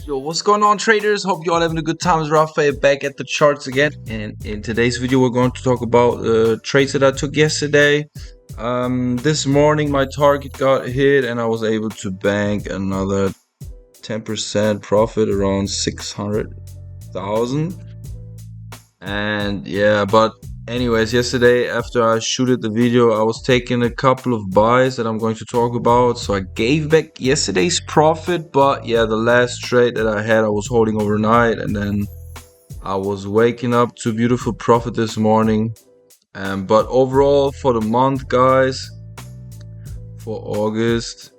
Yo, what's going on, traders? Hope you all having a good time. It's Rafael back at the charts again. And in today's video, we're going to talk about trades that I took yesterday. This morning, my target got hit and I was able to bank another 10% profit, around 600,000. And yeah, but anyways, yesterday after I shooted the video, I was taking a couple of buys that I'm going to talk about. So I gave back yesterday's profit, but yeah, the last trade that I had, I was holding overnight, and then I was waking up to beautiful profit this morning. But overall for the month, guys, for August,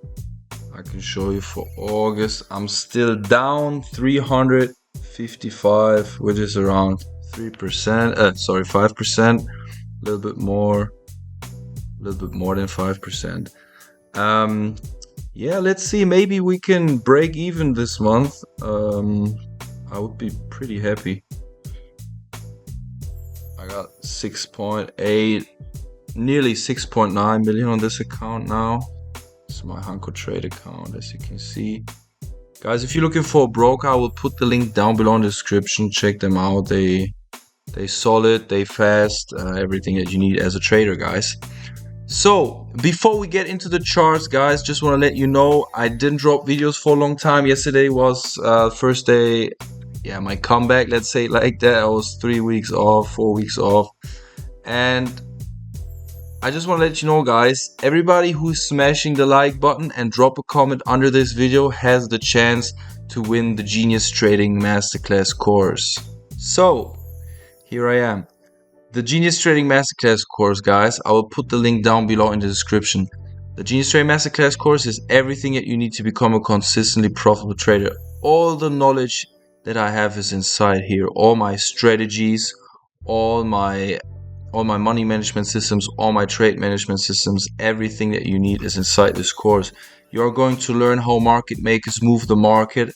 I can show you for August, I'm still down 355, which is around 3%, 5%, a little bit more than 5%. Yeah, let's see, maybe we can break even this month. I would be pretty happy. I got 6.8, nearly 6.9 million on this account now. This is my Hanko Trade account, as you can see. Guys, if you're looking for a broker, I will put the link down below in the description. Check them out. They solid, they fast, everything that you need as a trader, guys. So before we get into the charts, guys, just want to let you know I didn't drop videos for a long time. Yesterday was first day, yeah, my comeback, let's say it like that. I was 3 weeks off, 4 weeks off, and I just want to let you know, guys, everybody who's smashing the like button and drop a comment under this video has the chance to win the Genius Trading Masterclass course. So here I am. The Genius Trading Masterclass course, guys, I will put the link down below in the description. The Genius Trading Masterclass course is everything that you need to become a consistently profitable trader. All the knowledge that I have is inside here. All my strategies, all my money management systems, all my trade management systems, everything that you need is inside this course. You're going to learn how market makers move the market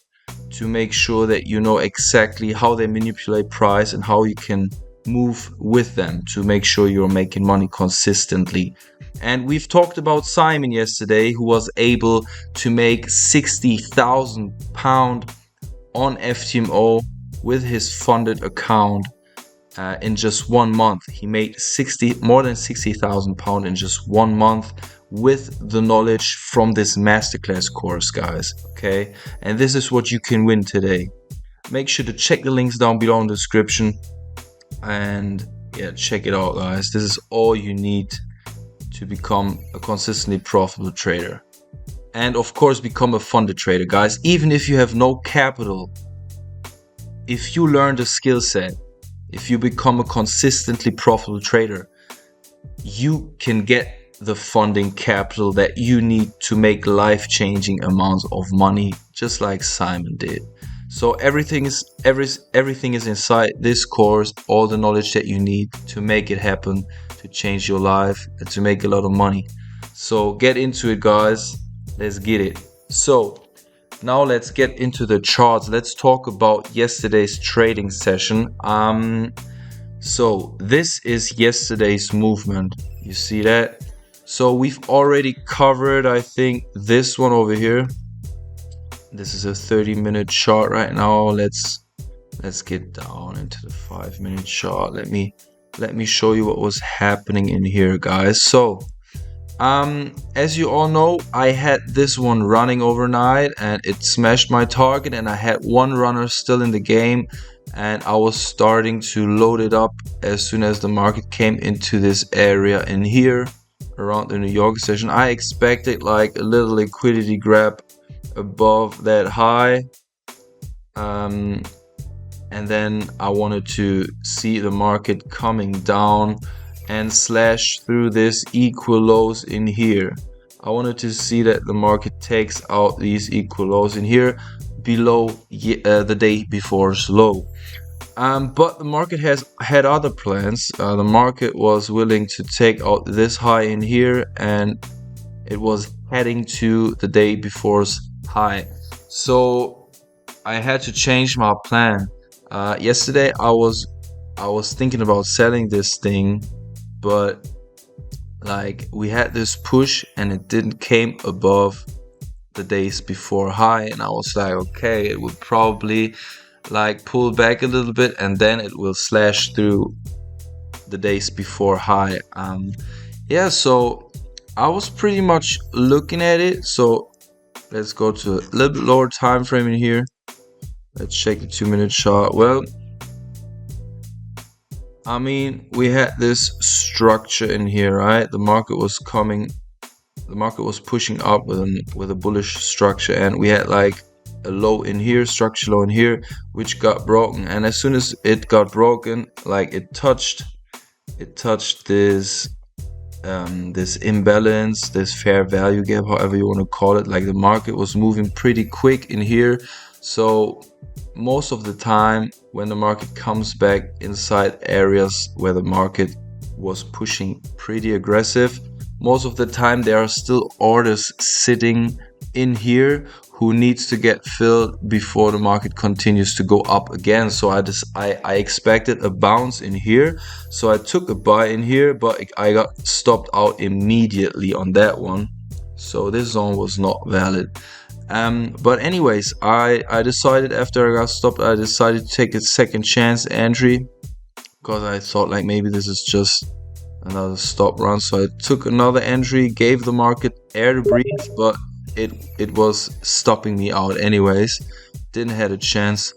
to make sure that you know exactly how they manipulate price and how you can move with them to make sure you're making money consistently. And we've talked about Simon yesterday, who was able to make £60,000 on FTMO with his funded account in just 1 month. He made more than £60,000 in just 1 month with the knowledge from this masterclass course, guys. Okay, and this is what you can win today. Make sure to check the links down below in the description, and yeah, check it out, guys. This is all you need to become a consistently profitable trader, and of course become a funded trader, guys. Even if you have no capital, if you learn the skill set, if you become a consistently profitable trader, you can get the funding capital that you need to make life-changing amounts of money, just like Simon did. So everything is inside this course, all the knowledge that you need to make it happen, to change your life, and to make a lot of money. So get into it, guys. Let's get it. So now let's get into the charts. Let's talk about yesterday's trading session. So this is yesterday's movement. You see that? So we've already covered, I think, this one over here. This is a 30-minute chart right now. Let's get down into the 5-minute chart. Let me show you what was happening in here, guys. So as you all know, I had this one running overnight and it smashed my target, and I had one runner still in the game, and I was starting to load it up as soon as the market came into this area in here around the New York session. I expected like a little liquidity grab above that high, and then I wanted to see the market coming down and slash through this equal lows in here. I wanted to see that the market takes out these equal lows in here below the day before's low. But the market had other plans. The market was willing to take out this high in here, and it was heading to the day before's high. So I had to change my plan. Yesterday I was thinking about selling this thing, but like we had this push and it didn't came above the days before high, and I was like, okay, it would probably like pull back a little bit and then it will slash through the days before high. Yeah, so I was pretty much looking at it. So let's go to a little bit lower time frame in here. Let's check the 2-minute chart. Well, I mean, we had this structure in here, right? The market was pushing up with a bullish structure, and we had like a low in here, structure low in here, which got broken. And as soon as it got broken, like it touched this this imbalance, this fair value gap, however you want to call it. Like the market was moving pretty quick in here. So most of the time when the market comes back inside areas where the market was pushing pretty aggressive, most of the time there are still orders sitting in here who needs to get filled before the market continues to go up again. So I expected a bounce in here, so I took a buy in here, but I got stopped out immediately on that one. So this zone was not valid. But anyways, I decided after I got stopped, I decided to take a second chance entry, because I thought like maybe this is just another stop run. So I took another entry, gave the market air to breathe, but it was stopping me out anyways. Didn't had a chance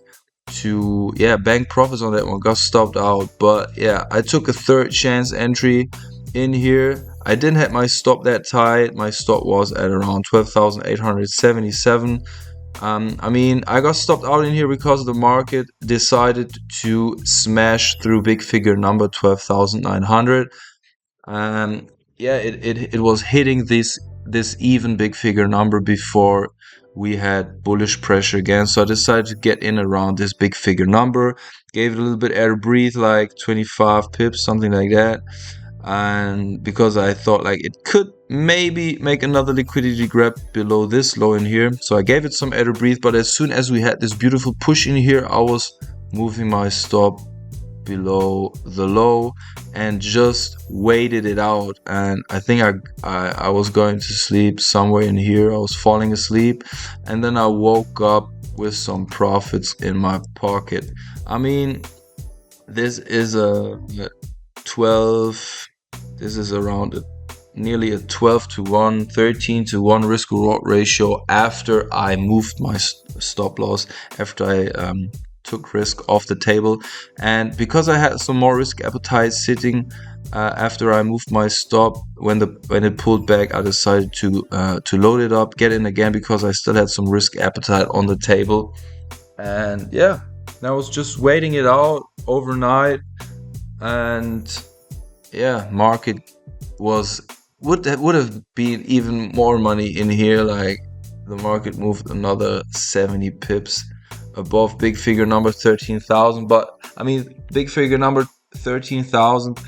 to bank profits on that one, got stopped out. But yeah, I took a third chance entry in here. I didn't have my stop that tight. My stop was at around 12,877. I mean, I got stopped out in here because the market decided to smash through big figure number 12,900. It was hitting this even big figure number before we had bullish pressure again. So I decided to get in around this big figure number, gave it a little bit air to breathe, like 25 pips, something like that. And because I thought like it could maybe make another liquidity grab below this low in here, so I gave it some air to breathe. But as soon as we had this beautiful push in here, I was moving my stop below the low and just waited it out. And I think I was going to sleep somewhere in here. I was falling asleep, and then I woke up with some profits in my pocket. I mean, this is a 12, this is around nearly a 12 to 1, 13 to 1 risk reward ratio after I moved my stop loss, after I took risk off the table. And because I had some more risk appetite sitting after I moved my stop, when it pulled back, I decided to load it up, get in again, because I still had some risk appetite on the table. And yeah, I was just waiting it out overnight. And yeah, market would have been even more money in here. Like the market moved another 70 pips above big figure number 13,000. But I mean, big figure number 13,000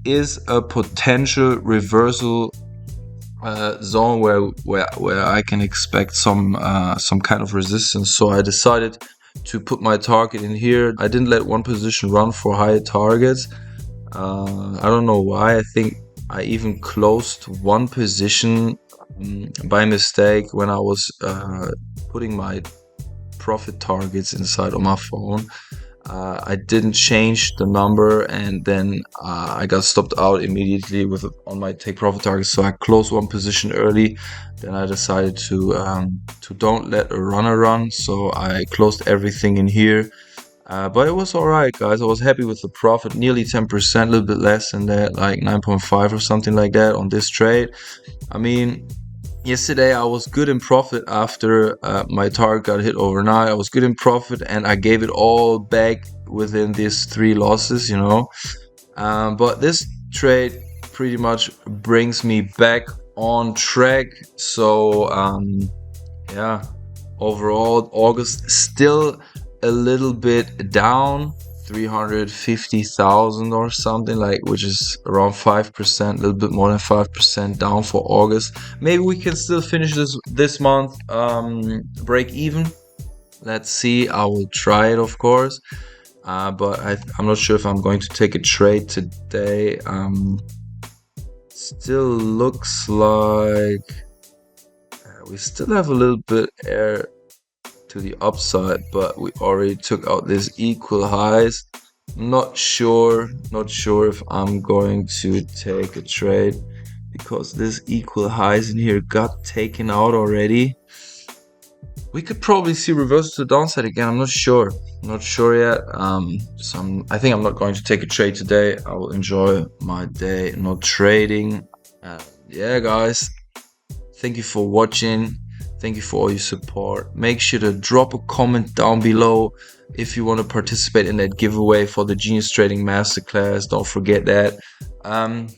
is a potential reversal zone where I can expect some kind of resistance. So I decided to put my target in here. I didn't let one position run for higher targets. I don't know why. I think I even closed one position by mistake when I was putting my profit targets inside on my phone. I didn't change the number, and then I got stopped out immediately on my take profit target. So I closed one position early. Then I decided to don't let a runner run. So I closed everything in here. But it was alright, guys. I was happy with the profit, nearly 10%, a little bit less than that, like 9.5 or something like that on this trade. I mean, yesterday I was good in profit after my target got hit overnight. I was good in profit, and I gave it all back within these 3 losses, you know. But this trade pretty much brings me back on track. So yeah, overall August still a little bit down, 350,000 or something, like, which is around 5%, a little bit more than 5% down for August. Maybe we can still finish this month break even. Let's see. I will try it, of course, but I'm not sure if I'm going to take a trade today. Still looks like We still have a little bit air to the upside, but we already took out this equal highs. Not sure if I'm going to take a trade because this equal highs in here got taken out already. We could probably see reversal to the downside again. I'm not sure. Not sure yet. I think I'm not going to take a trade today. I will enjoy my day not trading. Yeah, guys. Thank you for watching. Thank you for all your support. Make sure to drop a comment down below if you want to participate in that giveaway for the Genius Trading Masterclass. Don't forget that. And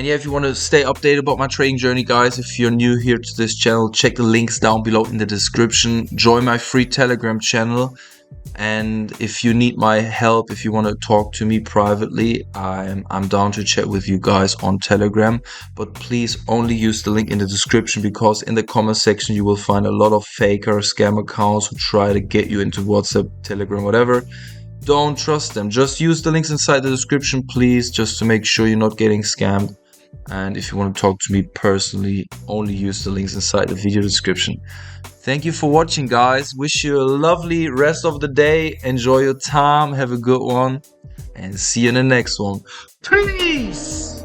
yeah, if you want to stay updated about my trading journey, guys, if you're new here to this channel, check the links down below in the description. Join my free Telegram channel. And if you need my help, if you want to talk to me privately, I'm down to chat with you guys on Telegram. But please only use the link in the description, because in the comment section you will find a lot of fake or scam accounts who try to get you into WhatsApp, Telegram, whatever. Don't trust them. Just use the links inside the description, please, just to make sure you're not getting scammed. And if you want to talk to me personally, only use the links inside the video description. Thank you for watching, guys. Wish you a lovely rest of the day. Enjoy your time. Have a good one. And see you in the next one. Peace!